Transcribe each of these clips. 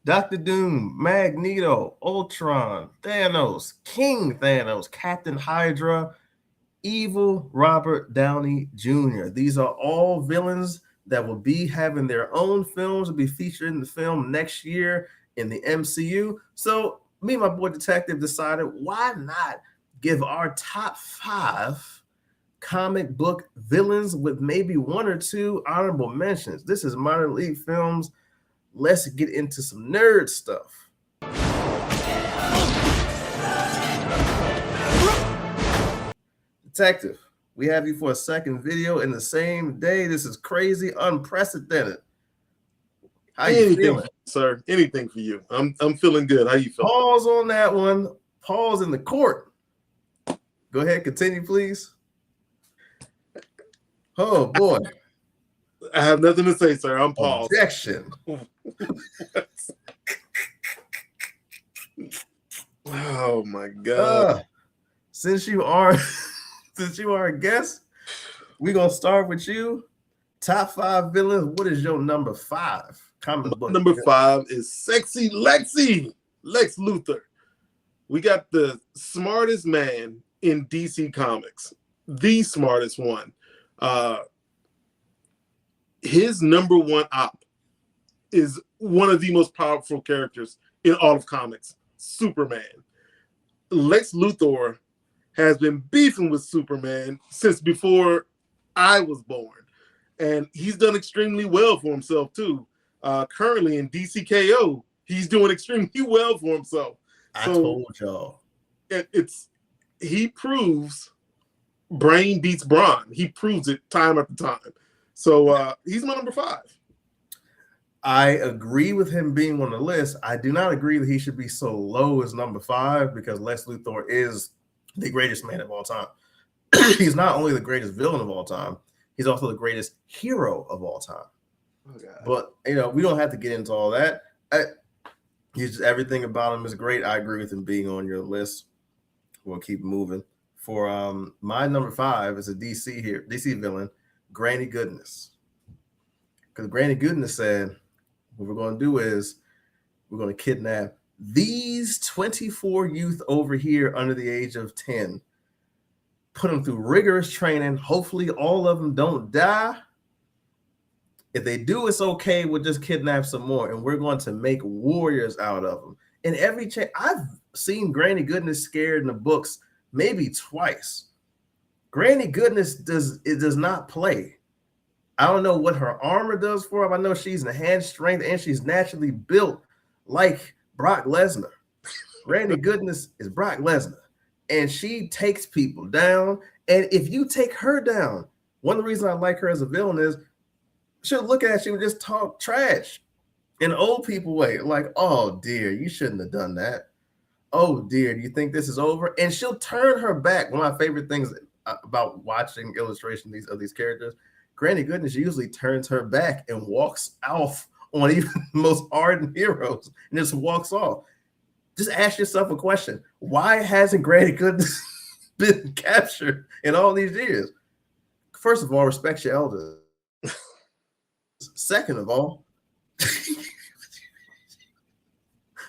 Doctor Doom, Magneto, Ultron, Thanos, King Thanos, Captain Hydra, Evil Robert Downey Jr. These are all villains that will be having their own films, will be featured in the film next year in the MCU. So me and my boy Detective decided, why not give our top 5 comic book villains with maybe 1 or 2 honorable mentions. This is Minor League Films. Let's get into some nerd stuff. Detective, we have you for a second video in the same day. This is crazy, unprecedented. How you feeling, sir? Anything for you. I'm feeling good. How you feeling? Pause on that one. Pause in the court. Go ahead, continue, please. Oh boy. I have nothing to say, sir. I'm paused. Objection. Oh my god. Since you are a guest, we're gonna start with you. Top 5 villains. What is your number 5 comic book? Number 5 is Sexy Lex Luthor. We got the smartest man in DC Comics, the smartest one. His number 1 op is one of the most powerful characters in all of comics, Superman. Lex Luthor has been beefing with Superman since before I was born. And he's done extremely well for himself, too. Currently in DCKO, he's doing extremely well for himself. I told y'all. He proves brain beats brawn. He proves it time after time. So he's my number 5. I agree with him being on the list. I do not agree that he should be so low as number 5 because Lex Luthor is the greatest man of all time. He's not only the greatest villain of all time, he's also the greatest hero of all time. Okay. But we don't have to get into all that. Everything about him is great. I agree with him being on your list. We'll keep moving. For my number 5 is a DC villain, Granny Goodness. Because Granny Goodness said, what we're going to do is we're going to kidnap these 24 youth over here under the age of 10, put them through rigorous training. Hopefully all of them don't die. If they do, it's okay. We'll just kidnap some more, and we're going to make warriors out of them. In every I've seen Granny Goodness scared in the books maybe twice. Granny Goodness does not play. I don't know what her armor does for her. I know she's in hand strength, and she's naturally built like Brock Lesnar. Granny Goodness is Brock Lesnar, and she takes people down. And if you take her down, one of the reasons I like her as a villain is she'll look at you and just talk trash in an old people way. Like, oh dear, you shouldn't have done that. Oh dear, do you think this is over? And she'll turn her back. One of my favorite things about watching illustrations of these characters, Granny Goodness usually turns her back and walks off on even the most ardent heroes and just walks off. Just ask yourself a question. Why hasn't Granny Goodness been captured in all these years? First of all, respect your elders. Second of all,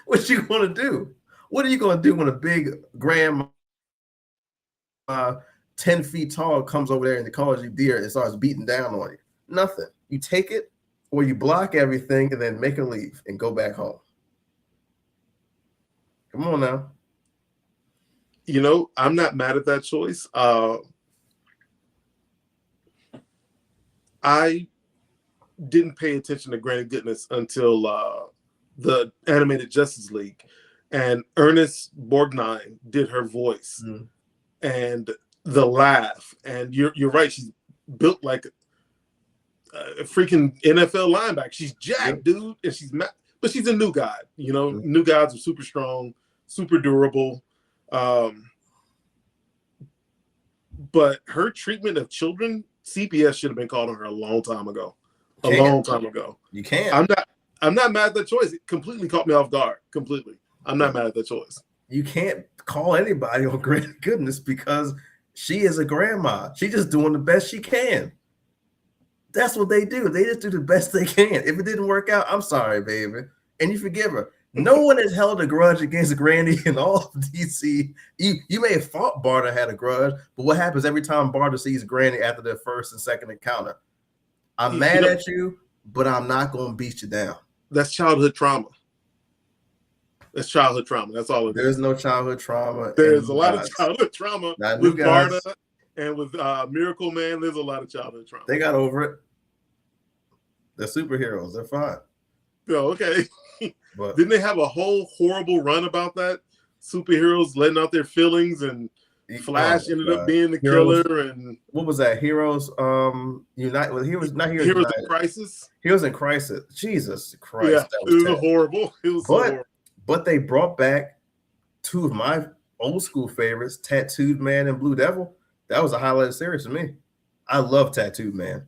what you going to do? What are you going to do when a big grandma 10 feet tall comes over there and calls you dear and starts beating down on you? Nothing. You take it or you block everything and then make her leave and go back home. Come on now. I'm not mad at that choice. I didn't pay attention to Granny Goodness until the animated Justice League, and Ernest Borgnine did her voice, and the laugh. And you're right, she's built like a freaking NFL linebacker. She's jacked, dude, and she's mad, but she's a new god. New gods are super strong, super durable. But her treatment of children, CPS should have been called on her a long time ago. You can't. I'm not mad at that choice. It completely caught me off guard. Completely. I'm not mad at that choice. You can't call anybody on Granny Goodness because she is a grandma. She's just doing the best she can. That's what they do. They just do the best they can. If it didn't work out, I'm sorry, baby. and you forgive her. No one has held a grudge against Granny in all of DC. You may have thought Barter had a grudge, but what happens every time Barter sees Granny after their first and second encounter? I'm mad at you, but I'm not going to beat you down. That's childhood trauma. That's childhood trauma. That's all it is. There's no childhood trauma. There's a lot of childhood trauma with Barter and with Miracle Man. There's a lot of childhood trauma. They got over it. They're superheroes. They're fine. Oh, okay. But didn't they have a whole horrible run about that? Superheroes letting out their feelings, and Flash ended up being the killer. And what was that? Heroes Unite. Well, Heroes in Crisis. Heroes in Crisis. Jesus Christ. Yeah, it was horrible. It was horrible. But they brought back two of my old school favorites, Tattooed Man and Blue Devil. That was a highlighted series to me. I love Tattooed Man.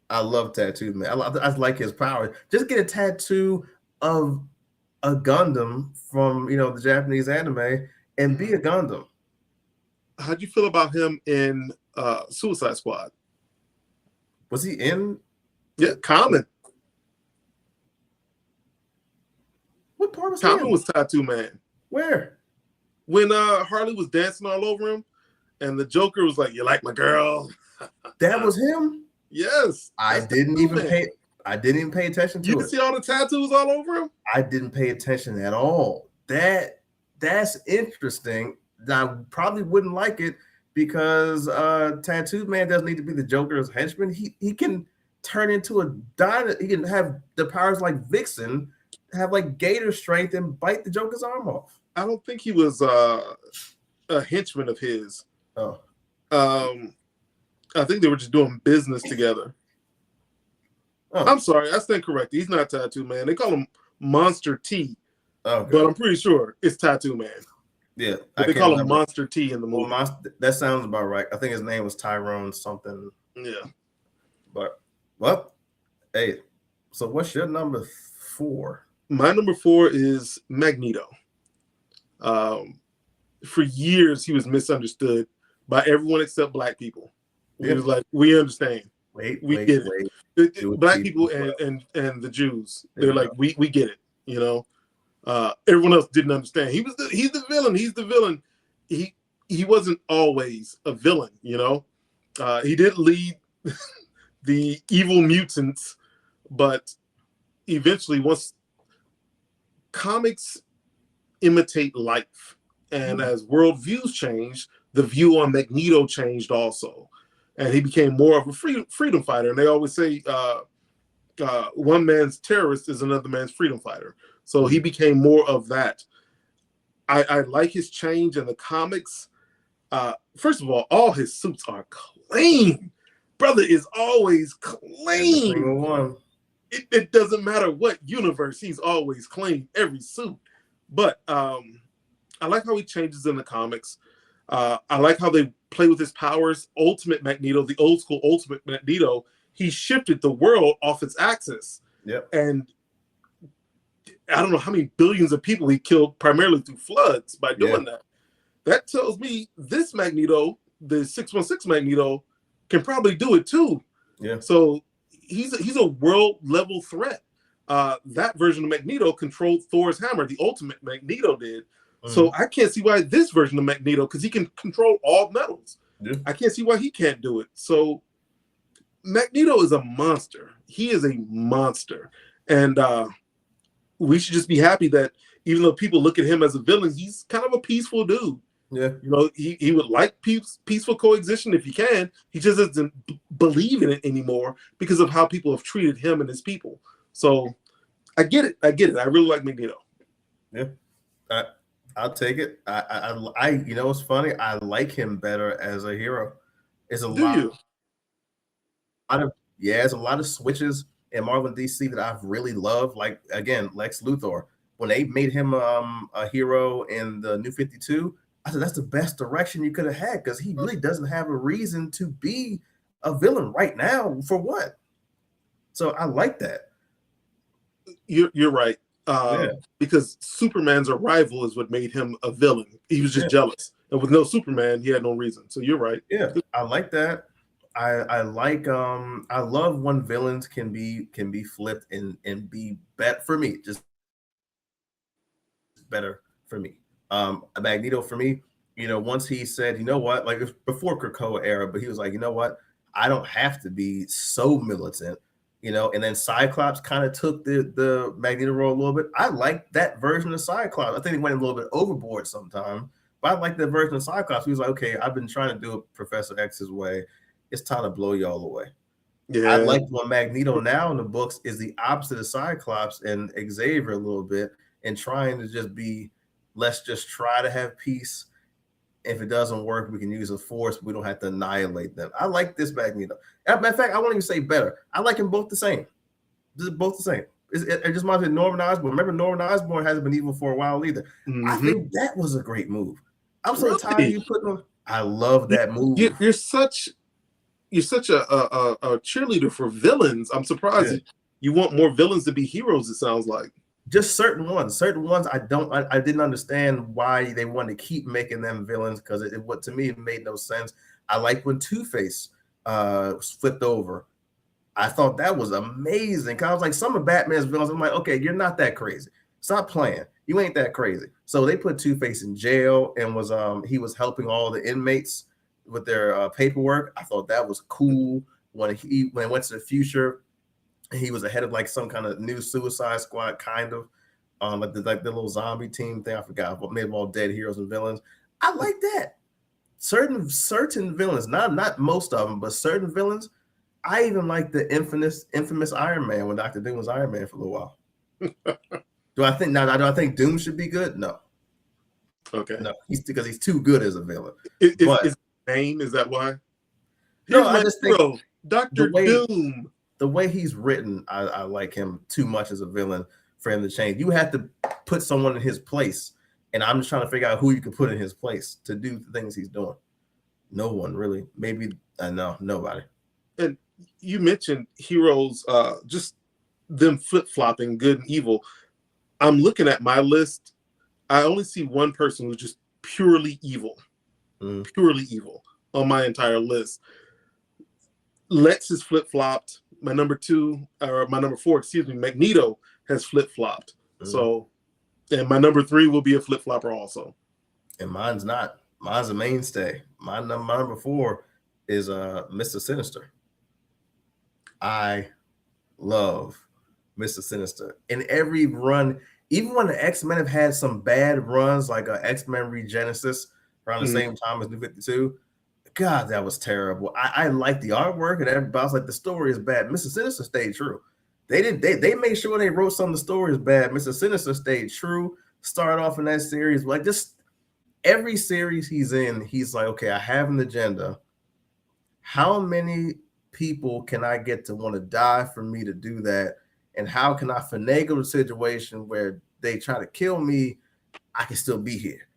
I love Tattooed Man. I like his power. Just get a tattoo of a Gundam from the Japanese anime and be a Gundam. How'd you feel about him in Suicide Squad? Was he in? Yeah, Common. What part was Common was Tattoo Man. Where? When Harley was dancing all over him, and the Joker was like, "You like my girl?" That was him. Yes. I didn't even pay attention to it. You can see all the tattoos all over him? I didn't pay attention at all. That's interesting. I probably wouldn't like it because Tattooed Man doesn't need to be the Joker's henchman. He can turn into a dino. He can have the powers like Vixen, have like gator strength, and bite the Joker's arm off. I don't think he was a henchman of his. Oh. I think they were just doing business together. Oh. I'm sorry, I stand corrected. He's not Tattoo Man. They call him Monster T. Okay. But I'm pretty sure it's Tattoo Man. Yeah. They call him Monster T in the movie. That sounds about right. I think his name was Tyrone something. Yeah. But, well, hey, so what's your number 4? My number 4 is Magneto. For years, he was misunderstood by everyone except Black people. It was like, we understand. We get it. Black people and the Jews. They're like, we get it. Everyone else didn't understand. He's the villain. He's the villain. He wasn't always a villain. He did lead the evil mutants, but eventually, once comics imitate life, and as worldviews change, the view on Magneto changed also. And he became more of a freedom fighter. And they always say one man's terrorist is another man's freedom fighter. So he became more of that. I like his change in the comics. First of all his suits are clean. Brother is always clean. It doesn't matter what universe, he's always clean, every suit. But I like how he changes in the comics. I like how they play with his powers. Ultimate Magneto, the old school Ultimate Magneto, he shifted the world off its axis. Yep. And I don't know how many billions of people he killed primarily through floods by doing that. That tells me this Magneto, the 616 Magneto, can probably do it too. Yeah. So he's a world level threat. That version of Magneto controlled Thor's hammer. The Ultimate Magneto did. So I can't see why this version of Magneto, because he can control all metals. Yeah. I can't see why he can't do it. So Magneto is a monster. He is a monster. And we should just be happy that even though people look at him as a villain, he's kind of a peaceful dude. Yeah. He would like peaceful coexistence if he can. He just doesn't believe in it anymore because of how people have treated him and his people. So I get it. I really like Magneto. Yeah. I'll take it. I it's funny. I like him better as a hero. It's a lot of switches in Marvel and DC that I've really loved. Like again, Lex Luthor. When they made him a hero in the New 52, I said that's the best direction you could have had because he really doesn't have a reason to be a villain right now. For what? So I like that. You're right. Because Superman's arrival is what made him a villain. He was just jealous. And with no Superman, he had no reason. So you're right. Yeah, I like that. I like I love when villains can be flipped and be better for me, just better for me. Magneto for me, once he said, you know what, like before Krakoa era, but he was like, you know what, I don't have to be so militant, and then Cyclops kind of took the Magneto role a little bit. I like that version of Cyclops. I think he went a little bit overboard sometimes, but I like that version of Cyclops. He was like, okay, I've been trying to do it Professor X's way. It's time to blow y'all away. I Yeah. like what Magneto now in the books is the opposite of Cyclops and Xavier a little bit, and trying to just be, let's just try to have peace. If it doesn't work, we can use a force. We don't have to annihilate them. I like this Magneto. As a matter of fact, I won't even say better. I like them both the same. Both the same. It just reminds me of Norman Osborn. Remember, Norman Osborn hasn't been evil for a while either. I think that was a great move. I'm so tired of you putting on. I love that move. You're such a cheerleader for villains. I'm surprised you want more villains to be heroes. It sounds like just certain ones. I didn't understand why they wanted to keep making them villains, because what to me it made no sense. I like when Two-Face flipped over. I thought that was amazing. Cause I was like, some of Batman's villains, I'm like, okay, you're not that crazy. Stop playing. You ain't that crazy. So they put Two-Face in jail and he was helping all the inmates with their paperwork. I thought that was cool. When he went to the future, he was ahead of like some kind of new Suicide Squad, kind of like the little zombie team thing. I forgot, but made of all dead heroes and villains. I like that. Certain villains, not most of them, but certain villains. I even like the infamous Iron Man when Dr. Doom was Iron Man for a little while. Do I think Doom should be good? No. Okay. No, because he's too good as a villain. Is name, is that why? No, I just think Dr. Doom. The way he's written, I like him too much as a villain for him to change. You have to put someone in his place, and I'm just trying to figure out who you can put in his place to do the things he's doing. No one really. Maybe no, nobody. And you mentioned heroes, just them flip-flopping good and evil. I'm looking at my list. I only see one person who's just purely evil. Purely evil on my entire list. Lex is flip-flopped. My number 4, Magneto has flip-flopped. So, and my number 3 will be a flip-flopper also. And mine's not. Mine's a mainstay. My number 4 is Mr. Sinister. I love Mr. Sinister. In every run, even when the X-Men have had some bad runs, like X-Men Regenesis around the same time as New 52, God, that was terrible. I like the artwork and everybody was like, the story is bad. Mr. Sinister stayed true. They made sure they wrote some of the stories bad. Mr. Sinister stayed true. Started off in that series, like just every series he's in, he's like, okay, I have an agenda. How many people can I get to want to die for me to do that? And how can I finagle the situation where they try to kill me? I can still be here.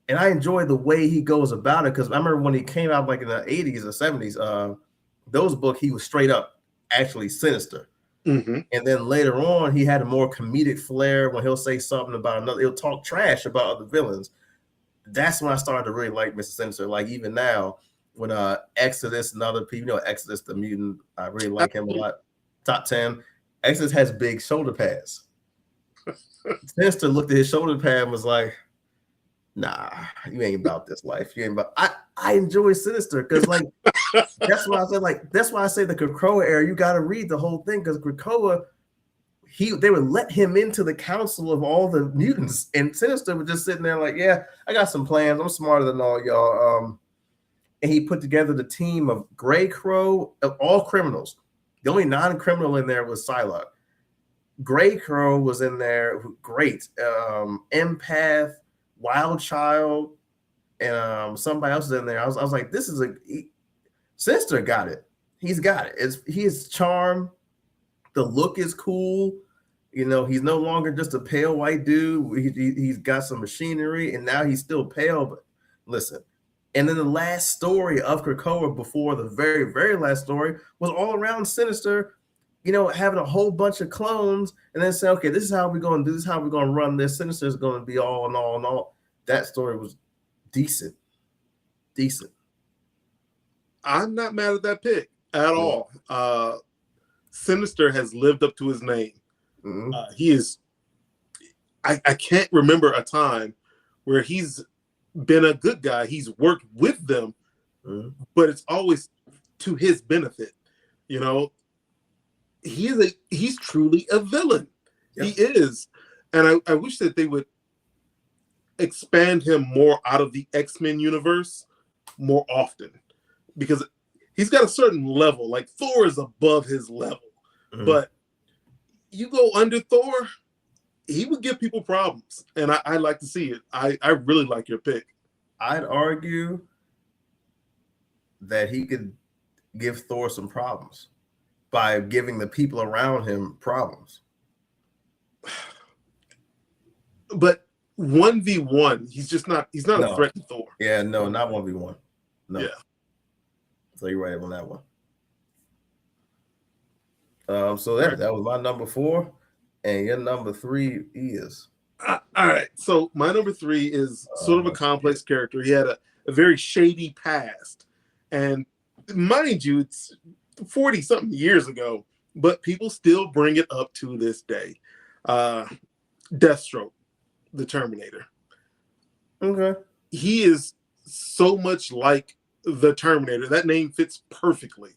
And I enjoy the way he goes about it, because I remember when he came out like in the 80s or 70s, those books, he was straight up actually sinister. And then later on, he had a more comedic flair when he'll say something about another, he'll talk trash about other villains. That's when I started to really like Mr. Sinister. Like even now, when Exodus and other people, Exodus the mutant, I really like him a lot. Top 10. Exodus has big shoulder pads. Sinister looked at his shoulder pad and was like, nah, you ain't about this life. You ain't about. I enjoy Sinister because like that's why I said that's why I say the Krakoa era. You got to read the whole thing, because Krakoa, they would let him into the council of all the mutants, and Sinister was just sitting there like, yeah, I got some plans. I'm smarter than all y'all. And he put together the team of Grey Crow, of all criminals. The only non-criminal in there was Psylocke. Grey Crow was in there, great. Empath, Wild Child, and somebody else is in there. I was like, this is Sinister got it. He's got it. He is charm. The look is cool. He's no longer just a pale white dude. He's got some machinery, and now he's still pale. But listen, and then the last story of Krakoa before the very, very last story was all around Sinister, having a whole bunch of clones, and then say, okay, this is how we're going to do this, how we're going to run this. Sinister is going to be all and all and all. That story was decent. I'm not mad at that pick at all. Sinister has lived up to his name. Mm-hmm. He is. I can't remember a time where he's been a good guy. He's worked with them, but it's always to his benefit. You know, he's truly a villain. Yep. He is, and I wish that they would expand him more out of the X-Men universe more often, because he's got a certain level. Like Thor is above his level, but you go under Thor, he would give people problems, and I like to see it. I really like your pick. I'd argue that he could give Thor some problems by giving the people around him problems. But 1v1, he's not a threat to Thor. Yeah, no, not 1v1. No. Yeah. So you're right on that one. So that was my number 4, and your number 3 is. All right. So my number 3 is sort of a complex character. He had a very shady past, and mind you, it's 40-something years ago, but people still bring it up to this day. Deathstroke, the Terminator. Okay. He is so much like the Terminator. That name fits perfectly.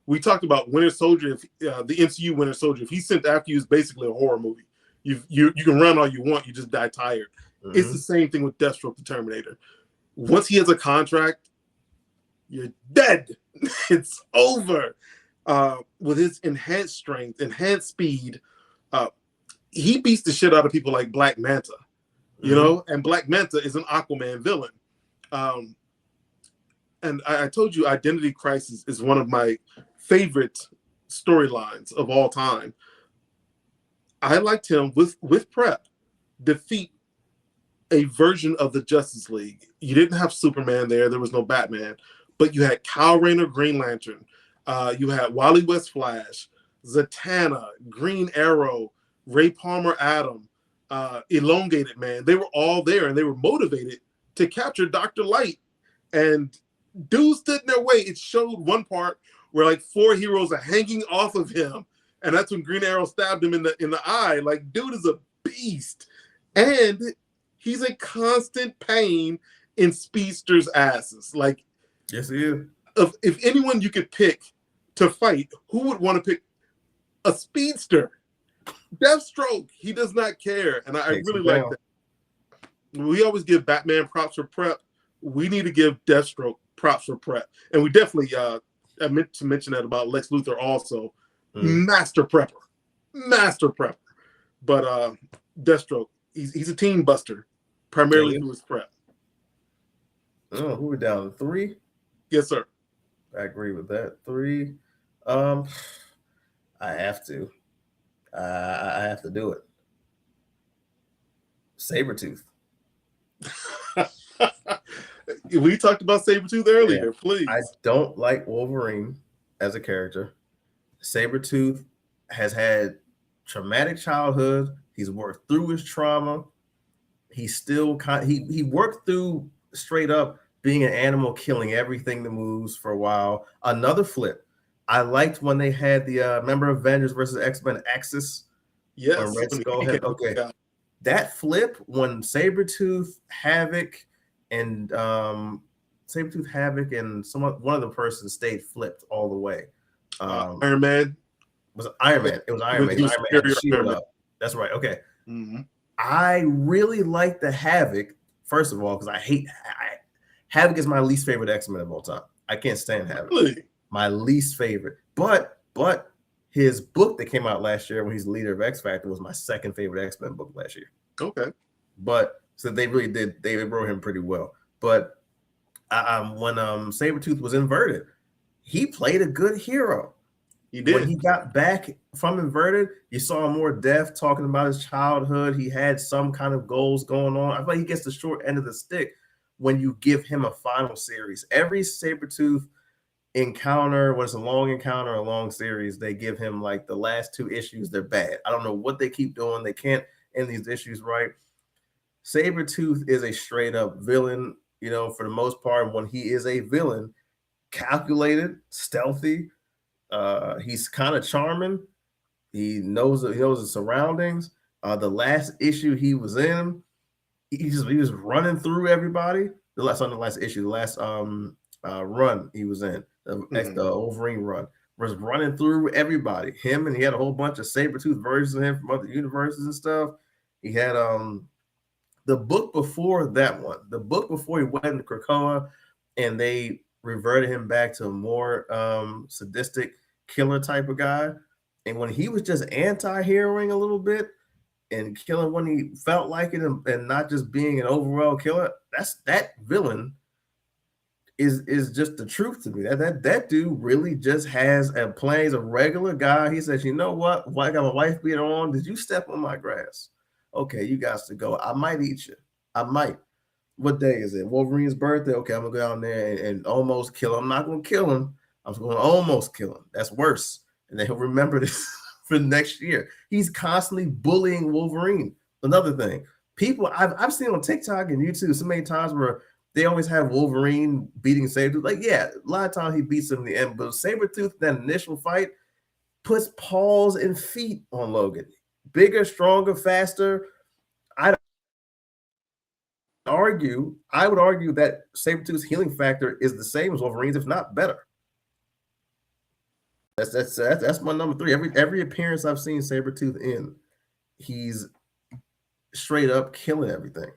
We talked about Winter Soldier. The MCU Winter Soldier, if he's sent after you, is basically a horror movie. You can run all you want, you just die tired. It's the same thing with Deathstroke, the Terminator. Once he has a contract, you're dead. It's over. With his enhanced strength, enhanced speed, he beats the shit out of people like Black Manta, you know, and Black Manta is an Aquaman villain. And I told you Identity Crisis is one of my favorite storylines of all time. I liked him with prep defeat a version of the Justice League. You didn't have Superman there. There was no Batman, but you had Kyle Rayner, Green Lantern. You had Wally West Flash, Zatanna, Green Arrow, Ray Palmer Atom, Elongated Man. They were all there, and they were motivated to capture Dr. Light. And dudes stood in their way. It showed one part where like 4 heroes are hanging off of him, and that's when Green Arrow stabbed him in the eye. Like, dude is a beast, and he's a constant pain in speedsters' asses. Like, yes, he is. If anyone you could pick to fight, who would want to pick a speedster? Deathstroke. He does not care, and I really like that. We always give Batman props for prep. We need to give Deathstroke props for prep, and we definitely. I meant to mention that about Lex Luthor also. Master prepper. But Deathstroke, he's a team buster, primarily through his prep. Oh, who we down to 3? Yes, sir. I agree with that. 3. I have to. I have to do it. Sabretooth. We talked about Sabretooth earlier, please. I don't like Wolverine as a character. Sabretooth has had traumatic childhood. He's worked through his trauma. He's still he worked through straight up being an animal, killing everything that moves for a while. Another flip. I liked when they had the remember Avengers versus X-Men Axis. Yes. When Red Skull had that flip when Sabretooth, Havoc, and Sabretooth, Havoc, and one of the persons stayed flipped all the way. Iron Man. Was it Iron Man? It was Iron Man. Iron Man had the shield up. That's right. Okay. I really like the Havoc, first of all, because Havoc is my least favorite X-Men of all time. I can't stand Havoc. Really? My least favorite. But his book that came out last year when he's the leader of X Factor was my second favorite X-Men book last year. Okay. But so they really did. They wrote him pretty well. But when Sabretooth was inverted, he played a good hero. He did. When he got back from inverted, you saw him more depth, talking about his childhood. He had some kind of goals going on. I feel like he gets the short end of the stick when you give him a final series. Every Sabretooth encounter, when it's a long encounter, a long series, they give him like the last 2 issues, they're bad. I don't know what they keep doing. They can't end these issues right. Sabretooth is a straight up villain, you know, for the most part. When he is a villain, calculated, stealthy. He's kind of charming. He knows his surroundings. The last issue he was in, he was running through everybody. The last run he was in, the Wolverine run, was running through everybody. Him, and he had a whole bunch of Sabretooth versions of him from other universes and stuff. He had the book before that one, the book before he went into Krakoa, and they reverted him back to a more sadistic killer type of guy. And when he was just anti-heroing a little bit and killing when he felt like it, and not just being an overall killer, that villain is just the truth to me. That dude really just has and plays a regular guy. He says, you know what? I got my wife beater on. Did you step on my grass? Okay, you got to go. I might eat you. I might. What day is it? Wolverine's birthday. Okay, I'm gonna go down there and almost kill him. I'm not gonna kill him. I'm going to almost kill him. That's worse. And then he'll remember this for next year. He's constantly bullying Wolverine. Another thing, people I've seen on TikTok and YouTube so many times where they always have Wolverine beating Sabretooth. Like, yeah, a lot of times he beats him in the end, but Sabretooth, that initial fight, puts paws and feet on Logan. Bigger, stronger, faster. I would argue that Sabretooth's healing factor is the same as Wolverine's, if not better. That's my number 3. Every appearance I've seen Sabretooth in, he's straight up killing everything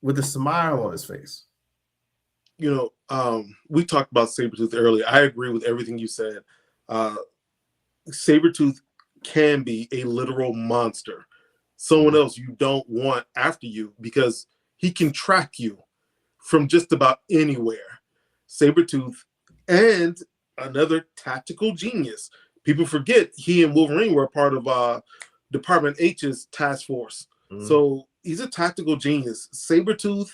with a smile on his face. You know, we talked about Sabretooth earlier. I agree with everything you said. Sabretooth can be a literal monster. Someone else you don't want after you because he can track you from just about anywhere. Sabretooth, and another tactical genius. People forget he and Wolverine were a part of Department H's task force. So he's a tactical genius. Sabretooth,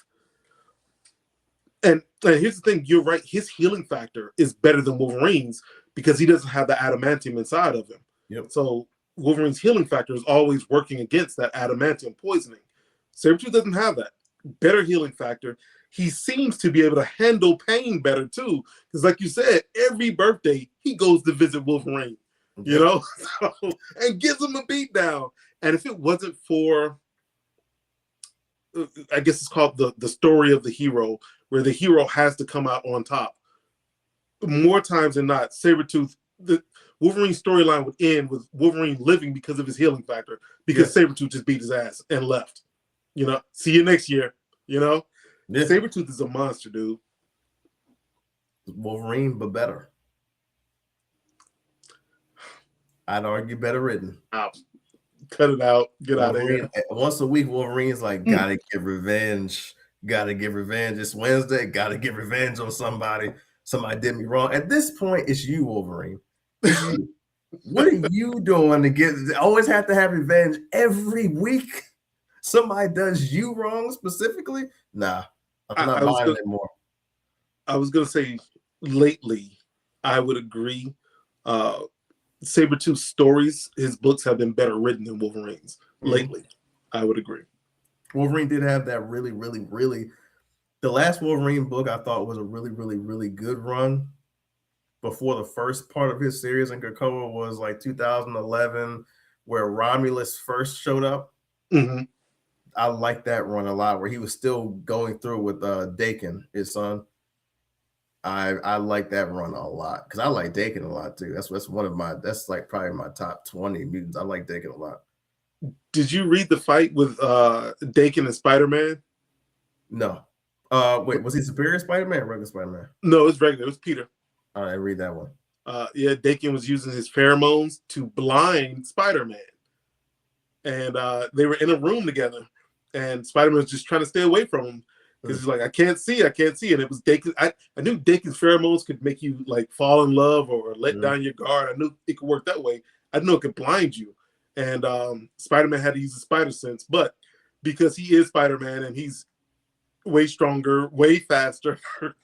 and here's the thing, you're right, his healing factor is better than Wolverine's because he doesn't have the adamantium inside of him. Yep. So Wolverine's healing factor is always working against that adamantium poisoning. Sabretooth doesn't have that. Better healing factor. He seems to be able to handle pain better too. Because like you said, every birthday he goes to visit Wolverine, you know, and gives him a beat down. And if it wasn't for, I guess it's called the story of the hero, where the hero has to come out on top. More times than not, Sabretooth, the Wolverine storyline would end with Wolverine living because of his healing factor, because Sabretooth just beat his ass and left. You know, see you next year, you know? Yeah. Sabretooth is a monster, dude. Wolverine, but better. I'd argue better written. Out. Cut it out. Get out of here. Once a week, Wolverine's like, gotta get revenge. Gotta get revenge. It's Wednesday. Gotta get revenge on somebody. Somebody did me wrong. At this point, it's you, Wolverine. What are you doing to get? Always have to have revenge every week. Somebody does you wrong specifically? Nah, I'm not buying it anymore. I was gonna say lately, I would agree. Sabretooth's stories, his books have been better written than Wolverine's lately. I would agree. Wolverine did have that really, really, really. The last Wolverine book I thought was a really, really, really good run. Before the first part of his series in Krakoa was like 2011, where Romulus first showed up. I like that run a lot, where he was still going through with Dakin, his son. I like that run a lot because I like Dakin a lot too. That's one of my. That's like probably my top 20 mutants. I like Dakin a lot. Did you read the fight with Dakin and Spider-Man? No. Wait, was he Superior Spider-Man or regular Spider-Man? No, it was regular. It was Peter. All right, read that one. Yeah, Dakin was using his pheromones to blind Spider-Man, and they were in a room together. And Spider-Man was just trying to stay away from him because he's like, I can't see. And it was Dakin. I knew Dakin's pheromones could make you like fall in love or let down your guard. I knew it could work that way. I didn't know it could blind you. And Spider-Man had to use the spider sense. But because he is Spider-Man and he's way stronger, way faster,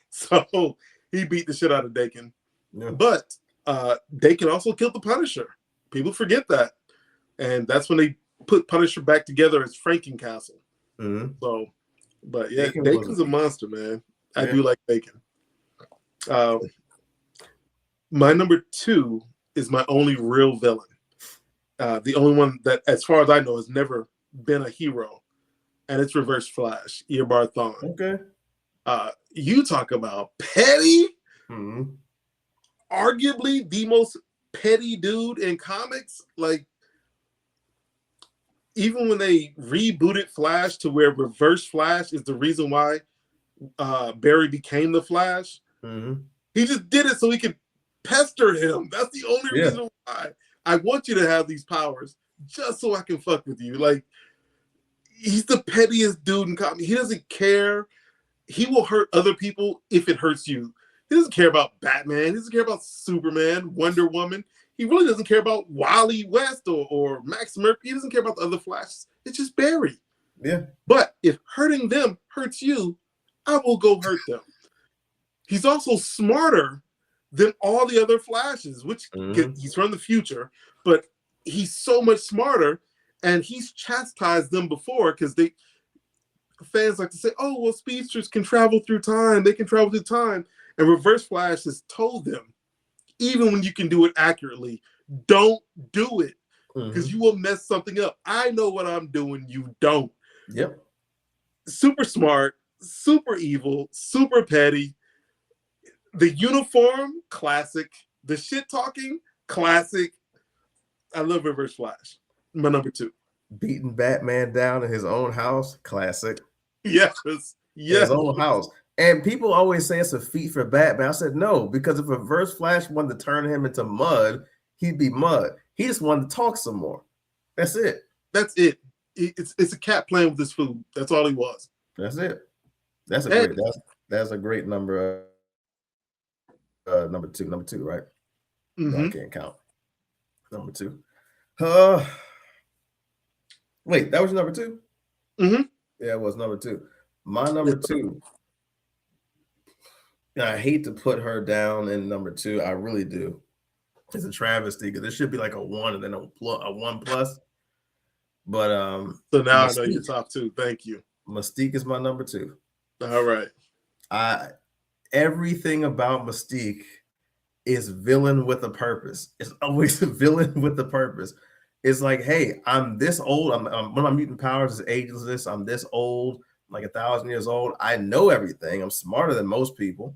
so he beat the shit out of Dakin. Yeah. But Dakin also killed the Punisher. People forget that. And that's when they put Punisher back together as Frankencastle. So, but yeah, Dakin's a monster, man. I do like Dakin. My number 2 is my only real villain. The only one that, as far as I know, has never been a hero, and it's Reverse Flash, Eobard Thawne. Okay. You talk about petty. Mm-hmm. Arguably the most petty dude in comics. Like, even when they rebooted Flash to where Reverse Flash is the reason why Barry became the Flash, he just did it so he could pester him. That's the only reason why. I want you to have these powers just so I can fuck with you. Like, he's the pettiest dude in comics. He doesn't care. He will hurt other people if it hurts you. He doesn't care about Batman. He doesn't care about Superman, Wonder Woman. He really doesn't care about Wally West or Max Murphy. He doesn't care about the other Flashes. It's just Barry. Yeah. But if hurting them hurts you, I will go hurt them. He's also smarter than all the other Flashes, which he's from the future, but he's so much smarter, and he's chastised them before because fans like to say, oh, well, speedsters can travel through time. They can travel through time. And Reverse Flash has told them, even when you can do it accurately, don't do it because you will mess something up. I know what I'm doing. You don't. Yep. Super smart, super evil, super petty. The uniform, classic. The shit talking, classic. I love Reverse Flash. My number 2. Beating Batman down in his own house, classic. Yes. His own house. And people always say it's a feat for Batman. I said no, because if Reverse Flash wanted to turn him into mud, he'd be mud. He just wanted to talk some more. That's it. That's it. It's a cat playing with his food. That's all he was. That's it. That's a great number. Number two, right? No, I can't count. Number 2. Wait, that was your number 2? Yeah, it was number 2. My number 2. I hate to put her down in number 2. I really do. It's a travesty because there should be like a 1 and then a 1 plus. But so now Mystique, I know your top 2. Thank you. Mystique is my number 2. All right. Everything about Mystique is villain with a purpose. It's always a villain with a purpose. It's like, hey, I'm this old. One of my mutant powers is ageless. I'm this old, like 1,000 years old. I know everything. I'm smarter than most people.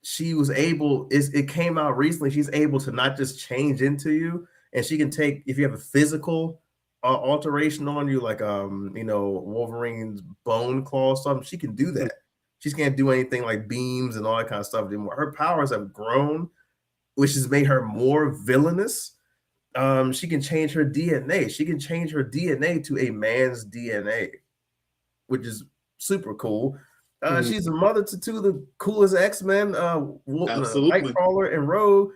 She was able. It came out recently. She's able to not just change into you, and she can take if you have a physical alteration on you, like Wolverine's bone claw or something. She can do that. She can't do anything like beams and all that kind of stuff anymore. Her powers have grown, which has made her more villainous. She can change her DNA. She can change her DNA to a man's DNA, which is super cool. She's a mother to 2 of the coolest X-Men, Nightcrawler and Rogue.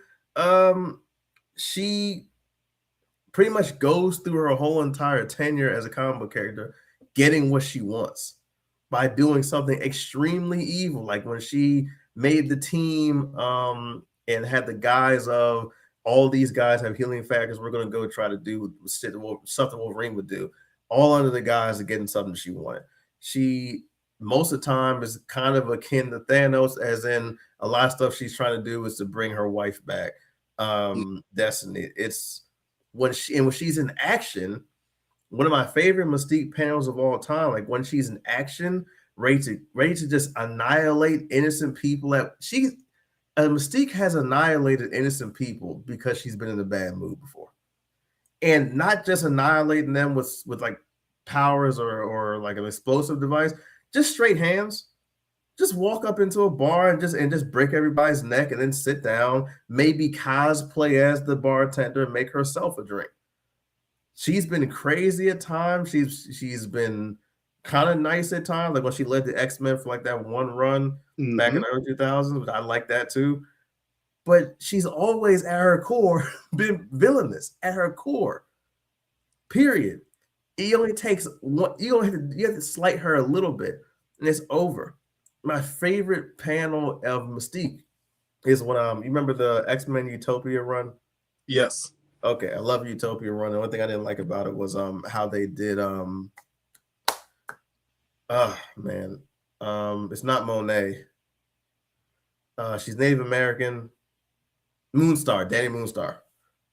She pretty much goes through her whole entire tenure as a comic book character, getting what she wants by doing something extremely evil, like when she made the team and had the guise of all these guys have healing factors. We're going to go try to do something Wolverine would do, all under the guise of getting something she wanted. She, most of the time, is kind of akin to Thanos, as in a lot of stuff she's trying to do is to bring her wife back. Destiny. It's when she's in action. One of my favorite Mystique panels of all time, like when she's in action, ready to just annihilate innocent people. Mystique has annihilated innocent people because she's been in a bad mood before, and not just annihilating them with like powers or like an explosive device, just straight hands. Just walk up into a bar and just break everybody's neck and then sit down. Maybe cosplay as the bartender and make herself a drink. She's been crazy at times. She's been kind of nice at times, like when she led the X-Men for like that one run back in the early 2000s. I like that too. But she's always at her core been villainous at her core. Period. It only takes one. You have to slight her a little bit, and it's over. My favorite panel of Mystique is when you remember the X-Men Utopia run? Yes. Okay, I love Utopia run. The only thing I didn't like about it was how they did it's not Monet. She's Native American. Moonstar, Danny Moonstar.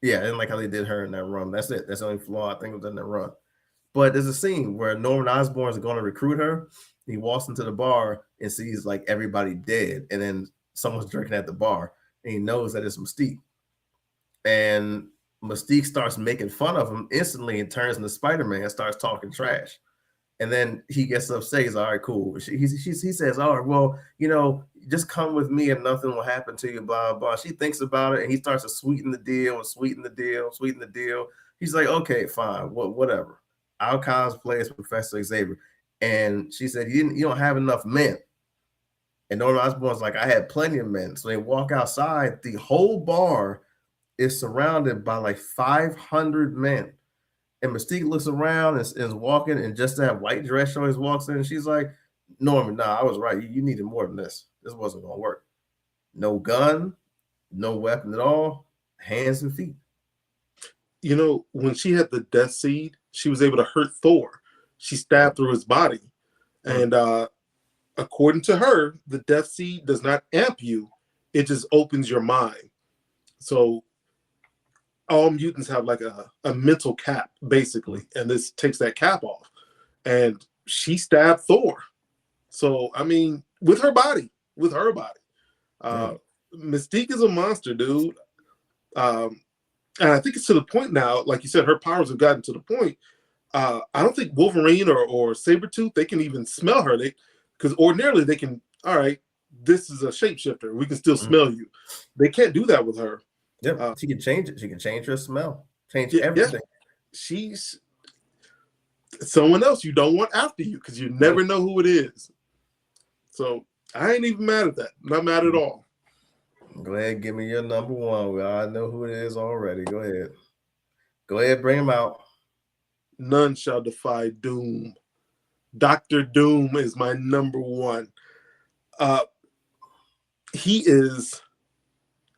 Yeah, I didn't like how they did her in that run. That's it. That's the only flaw I think was in that run. But there's a scene where Norman Osborn is going to recruit her. He walks into the bar and sees like everybody dead, and then someone's drinking at the bar, and he knows that it's Mystique. And Mystique starts making fun of him instantly and turns into Spider-Man and starts talking trash. And then he gets upset. He's all right, cool. He says, all right, well, just come with me and nothing will happen to you, blah, blah. She thinks about it and he starts to sweeten the deal. He's like, okay, fine, whatever. I'll cosplay as Professor Xavier. And she said, you don't have enough men. And Norman Osborn's like, I had plenty of men. So they walk outside. The whole bar is surrounded by like 500 men. And Mystique looks around and is walking in just that white dress. She always walks in and she's like, Norman, nah, I was right. You needed more than this. This wasn't going to work. No gun, no weapon at all, hands and feet. When she had the death seed, she was able to hurt Thor. She stabbed through his body. And according to her, the death seed does not amp you. It just opens your mind. So all mutants have like a mental cap, basically. And this takes that cap off. And she stabbed Thor. So, I mean, with her body. Mystique is a monster, dude. And I think it's to the point now, like you said, her powers have gotten to the point. I don't think Wolverine or Sabretooth, they can even smell her. Because ordinarily they can, all right, this is a shapeshifter. We can still smell you. They can't do that with her. Yeah, she can change it. She can change her smell, change everything. Yeah. She's someone else you don't want after you because you never know who it is. So I ain't even mad at that. Not mad at all. Go ahead, give me your number one. I know who it is already. Go ahead, bring him out. None shall defy doom. Dr. Doom is my number one. He is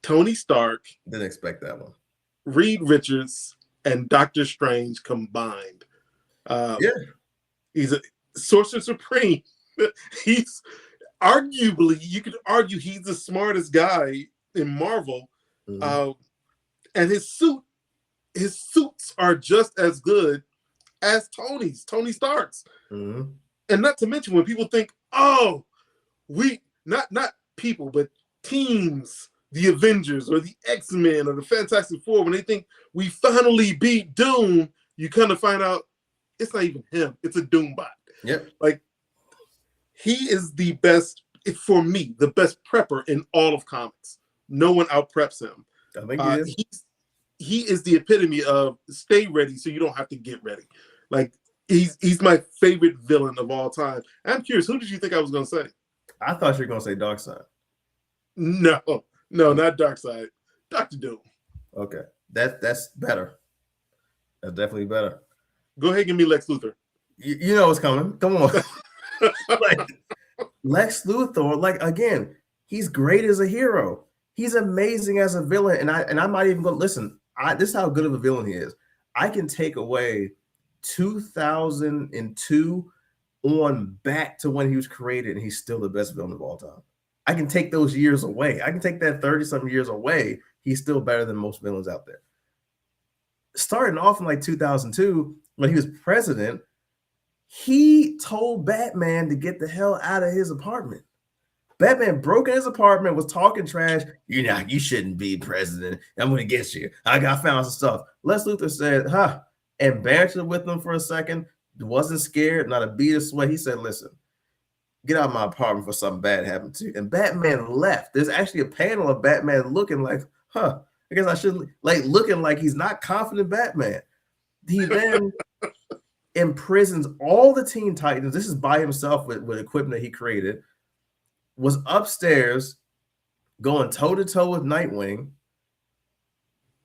Tony Stark. Didn't expect that one. Reed Richards and Doctor Strange combined. He's a Sorcerer Supreme. He's arguably, you could argue he's the smartest guy in Marvel. And his suits are just as good as Tony Stark's. And not to mention when people think, oh, we not people, but teams, the Avengers or the X-Men or the Fantastic Four, when they think we finally beat Doom, you kind of find out it's not even him. It's a Doom bot. Yep. Like, he is the best, for me, the best prepper in all of comics. No one out-preps him. I think he is. He is the epitome of stay ready so you don't have to get ready. Like, he's my favorite villain of all time. I'm curious, who did you think I was going to say? I thought you were going to say Darkseid. No, not Darkseid. Dr. Doom. Okay. That's better. That's definitely better. Go ahead and give me Lex Luthor. You know what's coming. Come on. Like, Lex Luthor, like, again, he's great as a hero. He's amazing as a villain. And I might even go, listen, this is how good of a villain he is. I can take away 2002 on back to when he was created, and he's still the best villain of all time. I can take those years away. I can take that 30-something years away. He's still better than most villains out there. Starting off in like 2002, when he was president, he told Batman to get the hell out of his apartment. Batman broke in his apartment, was talking trash. You shouldn't be president. I'm going to get you. I found some stuff. Lex Luthor said, and bantered with him for a second. Wasn't scared, not a beat of sweat. He said, listen, get out of my apartment for something bad happened to you. And Batman left. There's actually a panel of Batman looking like, I guess I should, like, looking like he's not confident Batman. He then imprisons all the Teen Titans. This is by himself with equipment that he created. Was upstairs going toe-to-toe with Nightwing.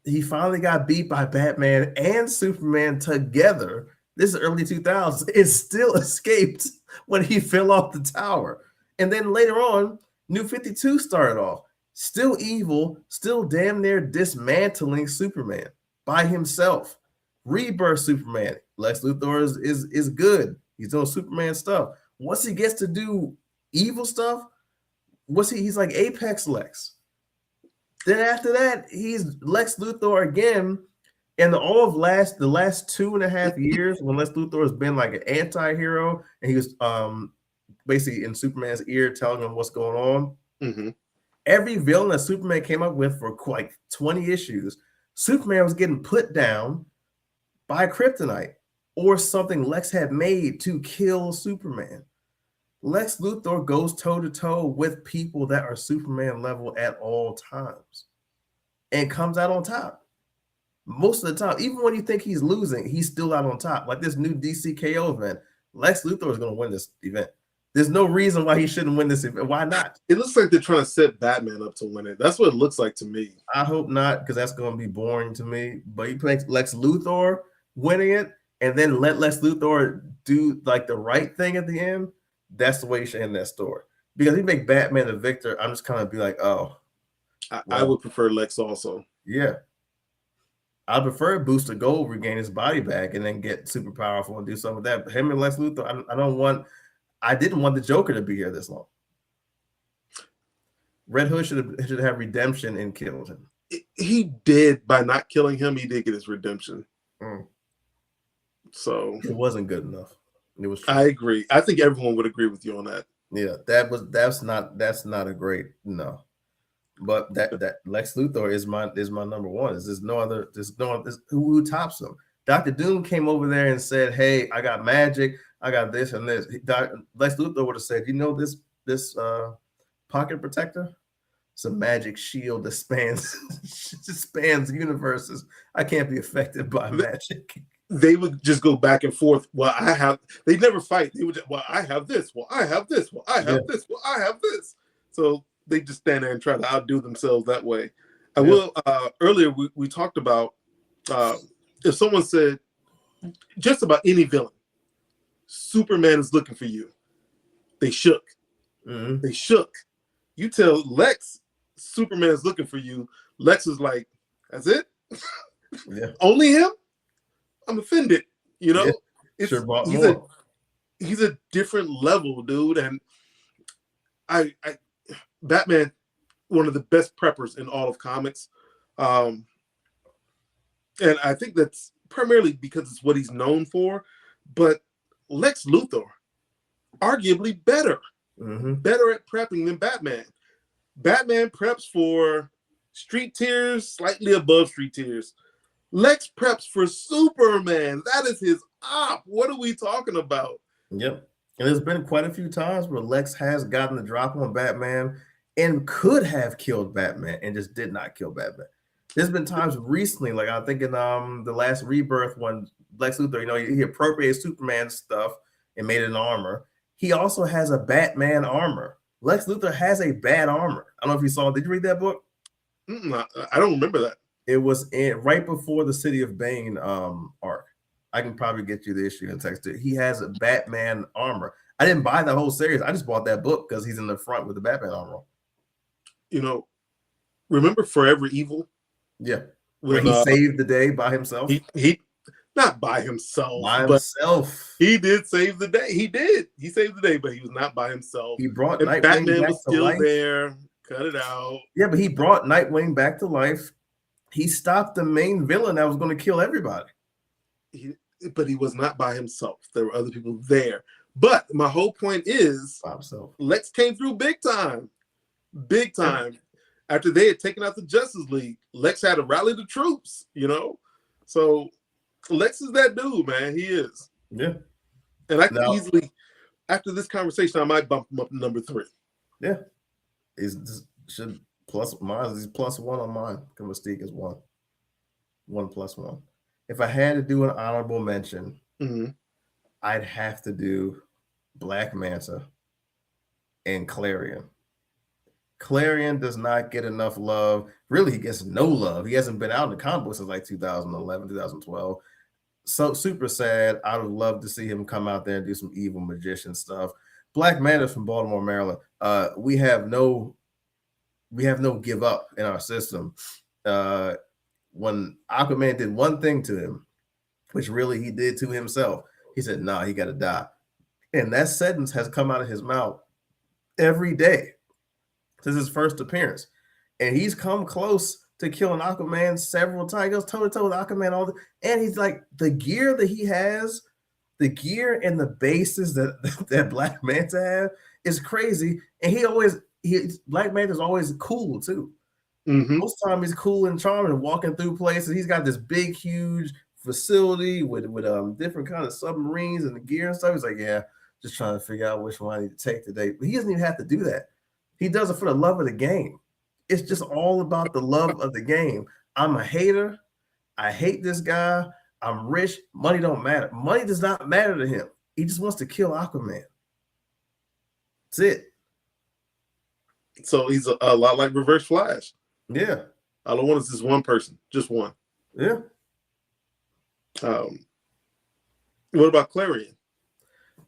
He finally got beat by Batman and Superman together. This is early 2000s. It still escaped when he fell off the tower. And then later on, New 52 started off. Still evil, still damn near dismantling Superman by himself. Rebirth Superman. Lex Luthor is good. He's doing Superman stuff. Once he gets to do evil stuff, he's like Apex Lex. Then after that, he's Lex Luthor again. And the last 2.5 years, when Lex Luthor has been like an anti-hero, and he was basically in Superman's ear telling him what's going on. Mm-hmm. Every villain that Superman came up with for like 20 issues, Superman was getting put down by kryptonite or something Lex had made to kill Superman. Lex Luthor goes toe-to-toe with people that are Superman level at all times and comes out on top. Most of the time, even when you think he's losing, he's still out on top. Like this new DCKO event, Lex Luthor is going to win this event. There's no reason why he shouldn't win this event. Why not? It looks like they're trying to set Batman up to win it. That's what it looks like to me. I hope not, because that's going to be boring to me. But you play Lex Luthor winning it, and then let Lex Luthor do like the right thing at the end. That's the way you should end that story. Because if you make Batman the victor, I'm just kind of be like, oh. I would prefer Lex also. Yeah. I prefer Booster Gold regain his body back and then get super powerful and do something with that. But him and Lex Luthor, I didn't want the Joker to be here this long. Red Hood should have redemption and killed him. He did. By not killing him, he did get his redemption. So it wasn't good enough. It was. I agree. I think everyone would agree with you on that. Yeah, that's not a great no. But that Lex Luthor is my number one. There's no other who tops him. Dr. Doom came over there and said, "Hey, I got magic. I got this and this." Lex Luthor would have said, "You know this pocket protector? It's a magic shield that spans universes. I can't be affected by magic." They would just go back and forth. Well, they never fight. They would just, well, I have this. Well, I have this. Well, I have this. Well, I have this. So they just stand there and try to outdo themselves that way. I will. Earlier we talked about if someone said just about any villain, Superman is looking for you. They shook. Mm-hmm. They shook. You tell Lex Superman is looking for you. Lex is like, that's it? Yeah. Only him? I'm offended. You know? Yeah. He's a different level, dude. And I Batman, one of the best preppers in all of comics. And I think that's primarily because it's what he's known for. But Lex Luthor, arguably better. Mm-hmm. Better at prepping than Batman. Batman preps for street tiers, slightly above street tiers. Lex preps for Superman. That is his op. What are we talking about? Yep. And there's been quite a few times where Lex has gotten the drop on Batman and could have killed Batman and just did not kill Batman. There's been times recently, like I think in the last Rebirth when Lex Luthor, he appropriated Superman stuff and made it an armor. He also has a Batman armor. Lex Luthor has a bad armor. I don't know if you saw it. Did you read that book? I don't remember that. It was right before the City of Bane arc. I can probably get you the issue and text it. He has a Batman armor. I didn't buy the whole series. I just bought that book because he's in the front with the Batman armor. Remember Forever Evil? Yeah. Where he saved the day by himself? He not by himself. He did save the day. He did. He saved the day, but he was not by himself. He brought Nightwing Batman was still there. Cut it out. Yeah, but he brought Nightwing back to life. He stopped the main villain that was going to kill everybody. But he was not by himself. There were other people there. But my whole point is, Lex came through big time. Big time. Yeah. After they had taken out the Justice League, Lex had to rally the troops, So Lex is that dude, man. He is. Yeah. And I can easily, after this conversation, I might bump him up to number 3. Yeah. He's plus one on mine. Mystique is 1. 1 plus 1. If I had to do an honorable mention, I'd have to do Black Manta and Clarion. Clarion does not get enough love. Really, he gets no love. He hasn't been out in the comic books since like 2011, 2012. So super sad. I would love to see him come out there and do some evil magician stuff. Black Manta from Baltimore, Maryland. We have no give up in our system. When Aquaman did one thing to him, which really he did to himself, he said, "Nah, he got to die." And that sentence has come out of his mouth every day. since his first appearance, and he's come close to killing Aquaman several times. He goes toe to toe with Aquaman and he's like the gear that he has, the gear and the bases that Black Manta have is crazy. And Black Manta's always cool too. Most time he's cool and charming and walking through places. He's got this big, huge facility with different kind of submarines and the gear and stuff. He's like, yeah, just trying to figure out which one I need to take today. But he doesn't even have to do that. He does it for the love of the game. It's just all about the love of the game. I'm a hater. I hate this guy. I'm rich. Money don't matter. Money does not matter to him. He just wants to kill Aquaman. That's it. So he's a lot like Reverse Flash. Yeah. All I want is this one person, just one. Yeah. What about Clarion?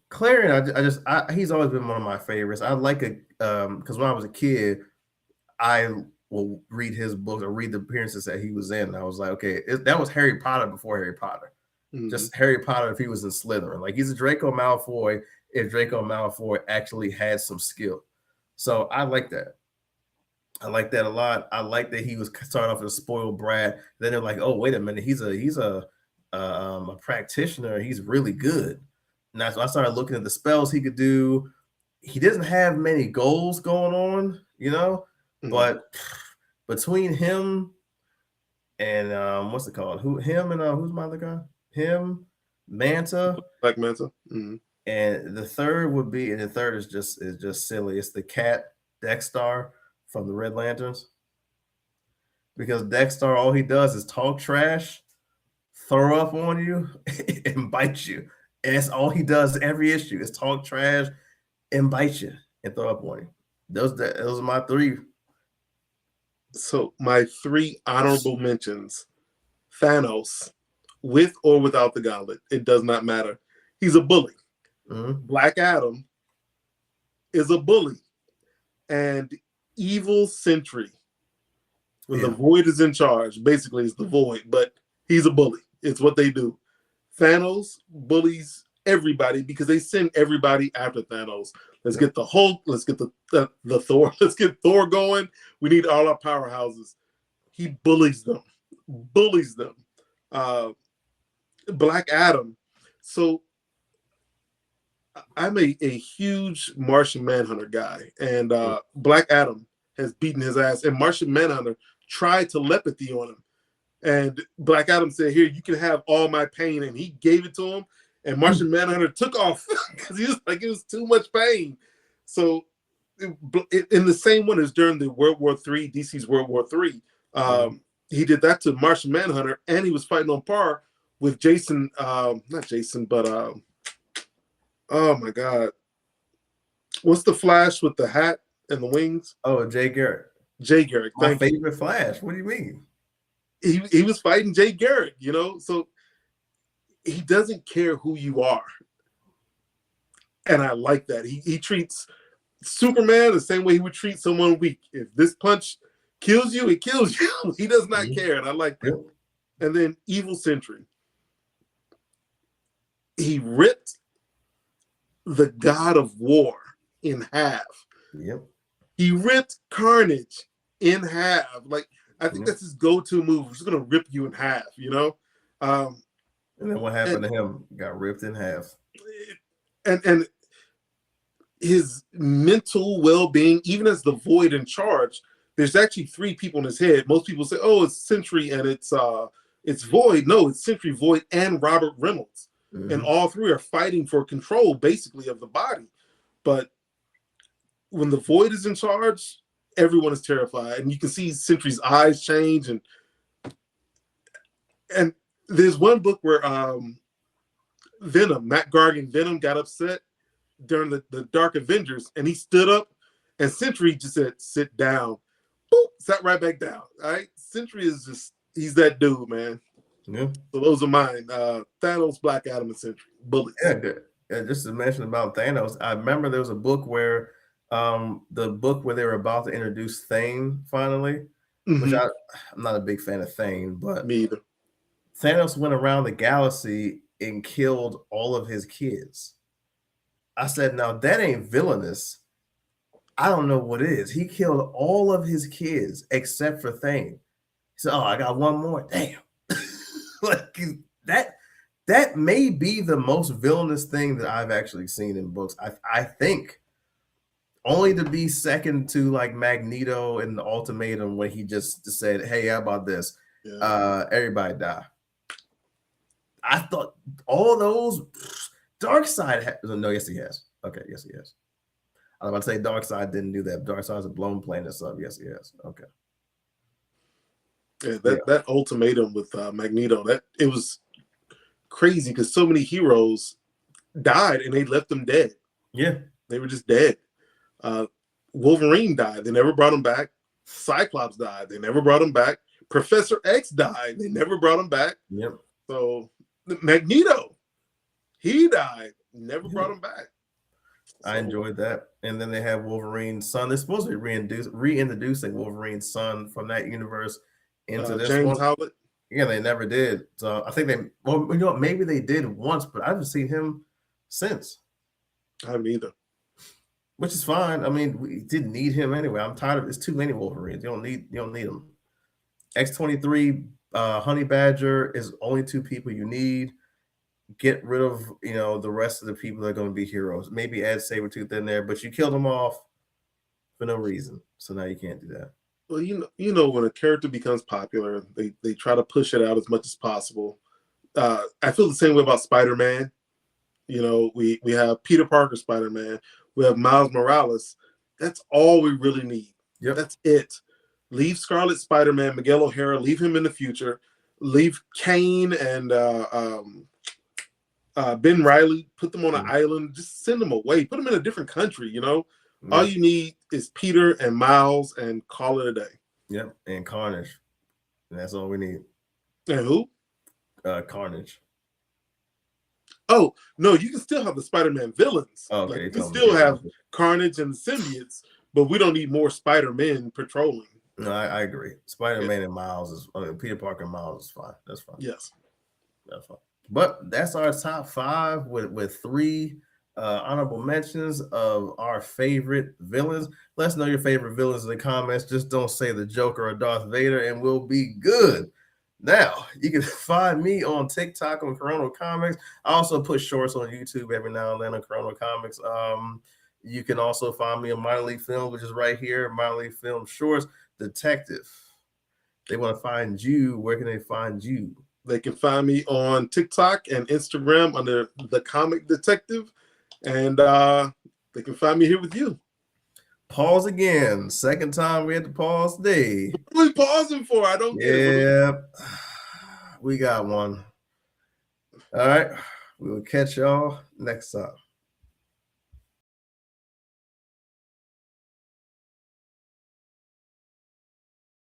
Clarion, he's always been one of my favorites. I like it because when I was a kid, I will read his books or read the appearances that he was in. And I was like, okay, that was Harry Potter before Harry Potter. Just Harry Potter if he was in Slytherin. Like he's a Draco Malfoy if Draco Malfoy actually had some skill. So I like that. I like that a lot. I like that he was starting off as a spoiled brat. Then they're like, oh, wait a minute, he's a practitioner. He's really good. And so I started looking at the spells he could do. He doesn't have many goals going on, but between him and what's it called? Who's my other guy? Him, Manta, Black Manta. And the third is just silly. It's the cat Dexter from the Red Lanterns. Because Dexter, all he does is talk trash, throw up on you, and bite you. And that's all he does every issue is talk trash and bite you and throw up on you. Those are my three. So my three honorable mentions: Thanos, with or without the gauntlet, it does not matter. He's a bully. Black Adam is a bully, and Evil Sentry, when the Void is in charge, basically it's the Void, but he's a bully. It's what they do. Thanos bullies everybody because they send everybody after Thanos. Let's get the Hulk. Let's get the Thor. Let's get Thor going. We need all our powerhouses. He bullies them. Black Adam. So I'm a huge Martian Manhunter guy, and Black Adam has beaten his ass. And Martian Manhunter tried telepathy on him. And Black Adam said, here, you can have all my pain. And he gave it to him. And Martian Manhunter took off because he was like, it was too much pain. So in the same one as during the World War III, DC's World War III, he did that to Martian Manhunter. And he was fighting on par with Jason, not Jason, but oh my God. What's the Flash with the hat and the wings? Oh, Jay Garrick. Jay Garrick. My favorite Flash. What do you mean? He was fighting Jay Garrick, so he doesn't care who you are. And I like that. He treats Superman the same way he would treat someone weak. If this punch kills you, it kills you. He does not care. And I like that. And then Evil Sentry. He ripped the God of War in half. He ripped Carnage in half. Like, I think that's his go-to move. He's going to rip you in half, And then what happened to him? Got ripped in half. And his mental well-being, even as the Void in charge, there's actually three people in his head. Most people say, oh, it's Sentry and it's Void. No, it's Sentry, Void, and Robert Reynolds. And all three are fighting for control, basically, of the body. But when the Void is in charge, everyone is terrified, and you can see Sentry's eyes change. And there's one book where Matt Gargan Venom got upset during the Dark Avengers, and he stood up, and Sentry just said, "Sit down." Boop, sat right back down. All right, Sentry is he's that dude, man. So those are mine. Thanos, Black Adam, and Sentry. Bullies. Yeah, just to mention about Thanos, I remember there was a book where the book where they were about to introduce Thane finally, which I'm not a big fan of Thane, but me either. Thanos went around the galaxy and killed all of his kids. I said, now that ain't villainous. I don't know what it is. He killed all of his kids except for Thane. He said, "Oh, I got one more." Damn, like that may be the most villainous thing that I've actually seen in books. I think only to be second to like Magneto in the Ultimatum when he just said, "Hey, how about this? Yeah. Everybody die." I thought all those Darkseid. No, yes, he has. Okay, yes, he has. I was about to say Darkseid didn't do that. Darkseid's a blown planet up. Yes, he has. Okay. Yeah, that ultimatum with Magneto, that it was crazy because so many heroes died and they left them dead. Yeah, they were just dead. Wolverine died, they never brought him back. Cyclops died, they never brought him back. Professor X died, they never brought him back. Yep. So Magneto, he died, never brought him back. So, I enjoyed that. And then they have Wolverine's son. They're supposed to be reintroducing Wolverine's son from that universe into this James one. Howlett. Yeah, they never did. So I think maybe they did once, but I haven't seen him since. I haven't either. Which is fine. I mean, we didn't need him anyway. I'm tired of it's too many Wolverines. You don't need them. X-23, Honey Badger is only two people you need. Get rid of the rest of the people that are going to be heroes. Maybe add Sabretooth in there, but you killed them off for no reason. So now you can't do that. Well, you know, when a character becomes popular, they try to push it out as much as possible. I feel the same way about Spider-Man. You know, we have Peter Parker Spider-Man. We have Miles Morales. That's all we really need. Yep. That's it. Leave Scarlet Spider-Man, Miguel O'Hara, leave him in the future. Leave Kane and Ben Reilly, put them on an island, just send them away. Put them in a different country, All you need is Peter and Miles and call it a day. Yep, and Carnage. And that's all we need. And who? Carnage. Oh, no, you can still have the Spider-Man villains. Oh, okay. You can still have Carnage and the symbiotes, but we don't need more Spider-Men patrolling. No, I agree. Spider-Man and Miles Peter Parker and Miles is fine. That's fine. Yes. That's fine. But that's our top 5 with 3 honorable mentions of our favorite villains. Let us know your favorite villains in the comments. Just don't say the Joker or Darth Vader and we'll be good. Now, you can find me on TikTok on Corona Comics. I also put shorts on YouTube every now and then on Corona Comics. You can also find me on Minor League Film, which is right here, Minor League Film Shorts Detective. They want to find you. Where can they find you? They can find me on TikTok and Instagram under The Comic Detective. And they can find me here with you. Pause again. Second time we had to pause today. What are we pausing for? I don't get it. Yeah, we got one. All right. We will catch y'all next time.